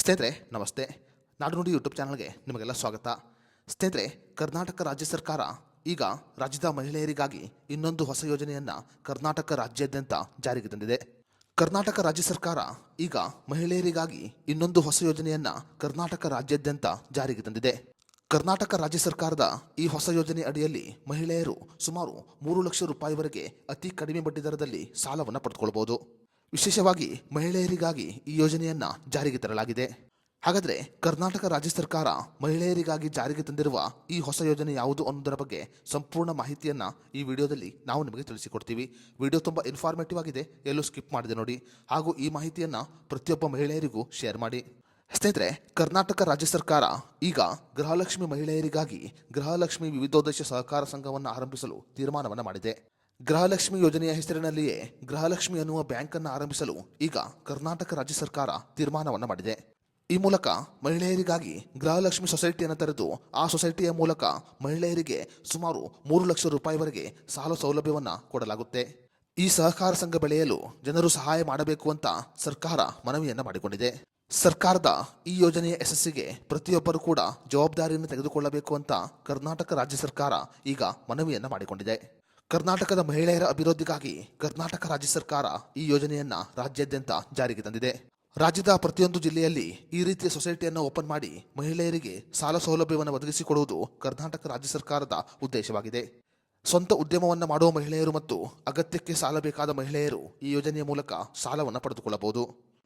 ಸ್ನೇಹಿತರೆ ನಮಸ್ತೆ. ನಾಡು ನುಡಿ ಯೂಟ್ಯೂಬ್ ಚಾನಲ್ಗೆ ನಿಮಗೆಲ್ಲ ಸ್ವಾಗತ. ಸ್ನೇಹಿತರೆ, ಕರ್ನಾಟಕ ರಾಜ್ಯ ಸರ್ಕಾರ ಈಗ ರಾಜ್ಯದ ಮಹಿಳೆಯರಿಗಾಗಿ ಇನ್ನೊಂದು ಹೊಸ ಯೋಜನೆಯನ್ನು ಕರ್ನಾಟಕ ರಾಜ್ಯಾದ್ಯಂತ ಜಾರಿಗೆ ತಂದಿದೆ. ಕರ್ನಾಟಕ ರಾಜ್ಯ ಸರ್ಕಾರ ಈಗ ಮಹಿಳೆಯರಿಗಾಗಿ ಇನ್ನೊಂದು ಹೊಸ ಯೋಜನೆಯನ್ನು ಕರ್ನಾಟಕ ರಾಜ್ಯಾದ್ಯಂತ ಜಾರಿಗೆ ತಂದಿದೆ. ಕರ್ನಾಟಕ ರಾಜ್ಯ ಸರ್ಕಾರದ ಈ ಹೊಸ ಯೋಜನೆ ಅಡಿಯಲ್ಲಿ ಮಹಿಳೆಯರು ಸುಮಾರು 3 ಲಕ್ಷ ರೂಪಾಯಿವರೆಗೆ ಅತಿ ಕಡಿಮೆ ಬಡ್ಡಿ ದರದಲ್ಲಿ ಸಾಲವನ್ನು ಪಡೆದುಕೊಳ್ಳಬಹುದು. ವಿಶೇಷವಾಗಿ ಮಹಿಳೆಯರಿಗಾಗಿ ಈ ಯೋಜನೆಯನ್ನು ಜಾರಿಗೆ ತರಲಾಗಿದೆ. ಹಾಗಾದರೆ ಕರ್ನಾಟಕ ರಾಜ್ಯ ಸರ್ಕಾರ ಮಹಿಳೆಯರಿಗಾಗಿ ಜಾರಿಗೆ ತಂದಿರುವ ಈ ಹೊಸ ಯೋಜನೆ ಯಾವುದು ಅನ್ನೋದರ ಬಗ್ಗೆ ಸಂಪೂರ್ಣ ಮಾಹಿತಿಯನ್ನು ಈ ವಿಡಿಯೋದಲ್ಲಿ ನಾವು ನಿಮಗೆ ತಿಳಿಸಿಕೊಡ್ತೀವಿ. ವಿಡಿಯೋ ತುಂಬ ಇನ್ಫಾರ್ಮೇಟಿವ್ ಆಗಿದೆ, ಎಲ್ಲೂ ಸ್ಕಿಪ್ ಮಾಡದೆ ನೋಡಿ. ಹಾಗೂ ಈ ಮಾಹಿತಿಯನ್ನು ಪ್ರತಿಯೊಬ್ಬ ಮಹಿಳೆಯರಿಗೂ ಶೇರ್ ಮಾಡಿ. ಸ್ನೇಹಿತರೆ, ಕರ್ನಾಟಕ ರಾಜ್ಯ ಸರ್ಕಾರ ಈಗ ಗೃಹಲಕ್ಷ್ಮಿ ಮಹಿಳೆಯರಿಗಾಗಿ ಗೃಹಲಕ್ಷ್ಮಿ ವಿವಿಧೋದ್ದೇಶ ಸಹಕಾರ ಸಂಘವನ್ನು ಆರಂಭಿಸಲು ತೀರ್ಮಾನವನ್ನು ಮಾಡಿದೆ. ಗೃಹಲಕ್ಷ್ಮಿ ಯೋಜನೆಯ ಹೆಸರಿನಲ್ಲಿಯೇ ಗೃಹಲಕ್ಷ್ಮಿ ಅನ್ನುವ ಬ್ಯಾಂಕನ್ನು ಆರಂಭಿಸಲು ಈಗ ಕರ್ನಾಟಕ ರಾಜ್ಯ ಸರ್ಕಾರ ತೀರ್ಮಾನವನ್ನು ಮಾಡಿದೆ. ಈ ಮೂಲಕ ಮಹಿಳೆಯರಿಗಾಗಿ ಗೃಹಲಕ್ಷ್ಮಿ ಸೊಸೈಟಿಯನ್ನು ತೆರೆದು ಆ ಸೊಸೈಟಿಯ ಮೂಲಕ ಮಹಿಳೆಯರಿಗೆ ಸುಮಾರು 3 ಲಕ್ಷ ರೂಪಾಯಿವರೆಗೆ ಸಾಲ ಸೌಲಭ್ಯವನ್ನು ಕೊಡಲಾಗುತ್ತೆ. ಈ ಸಹಕಾರ ಸಂಘ ಬೆಳೆಯಲು ಜನರು ಸಹಾಯ ಮಾಡಬೇಕು ಅಂತ ಸರ್ಕಾರ ಮನವಿಯನ್ನು ಮಾಡಿಕೊಂಡಿದೆ. ಸರ್ಕಾರದ ಈ ಯೋಜನೆಯ ಯಶಸ್ಸಿಗೆ ಪ್ರತಿಯೊಬ್ಬರು ಕೂಡ ಜವಾಬ್ದಾರಿಯನ್ನು ತೆಗೆದುಕೊಳ್ಳಬೇಕು ಅಂತ ಕರ್ನಾಟಕ ರಾಜ್ಯ ಸರ್ಕಾರ ಈಗ ಮನವಿಯನ್ನು ಮಾಡಿಕೊಂಡಿದೆ. ಕರ್ನಾಟಕದ ಮಹಿಳೆಯರ ಅಭಿವೃದ್ಧಿಗಾಗಿ ಕರ್ನಾಟಕ ರಾಜ್ಯ ಸರ್ಕಾರ ಈ ಯೋಜನೆಯನ್ನ ರಾಜ್ಯಾದ್ಯಂತ ಜಾರಿಗೆ ತಂದಿದೆ. ರಾಜ್ಯದ ಪ್ರತಿಯೊಂದು ಜಿಲ್ಲೆಯಲ್ಲಿ ಈ ರೀತಿಯ ಸೊಸೈಟಿಯನ್ನು ಓಪನ್ ಮಾಡಿ ಮಹಿಳೆಯರಿಗೆ ಸಾಲ ಸೌಲಭ್ಯವನ್ನು ಒದಗಿಸಿಕೊಡುವುದು ಕರ್ನಾಟಕ ರಾಜ್ಯ ಸರ್ಕಾರದ ಉದ್ದೇಶವಾಗಿದೆ. ಸ್ವಂತ ಉದ್ಯಮವನ್ನು ಮಾಡುವ ಮಹಿಳೆಯರು ಮತ್ತು ಅಗತ್ಯಕ್ಕೆ ಸಾಲ ಬೇಕಾದ ಮಹಿಳೆಯರು ಈ ಯೋಜನೆಯ ಮೂಲಕ ಸಾಲವನ್ನು ಪಡೆದುಕೊಳ್ಳಬಹುದು.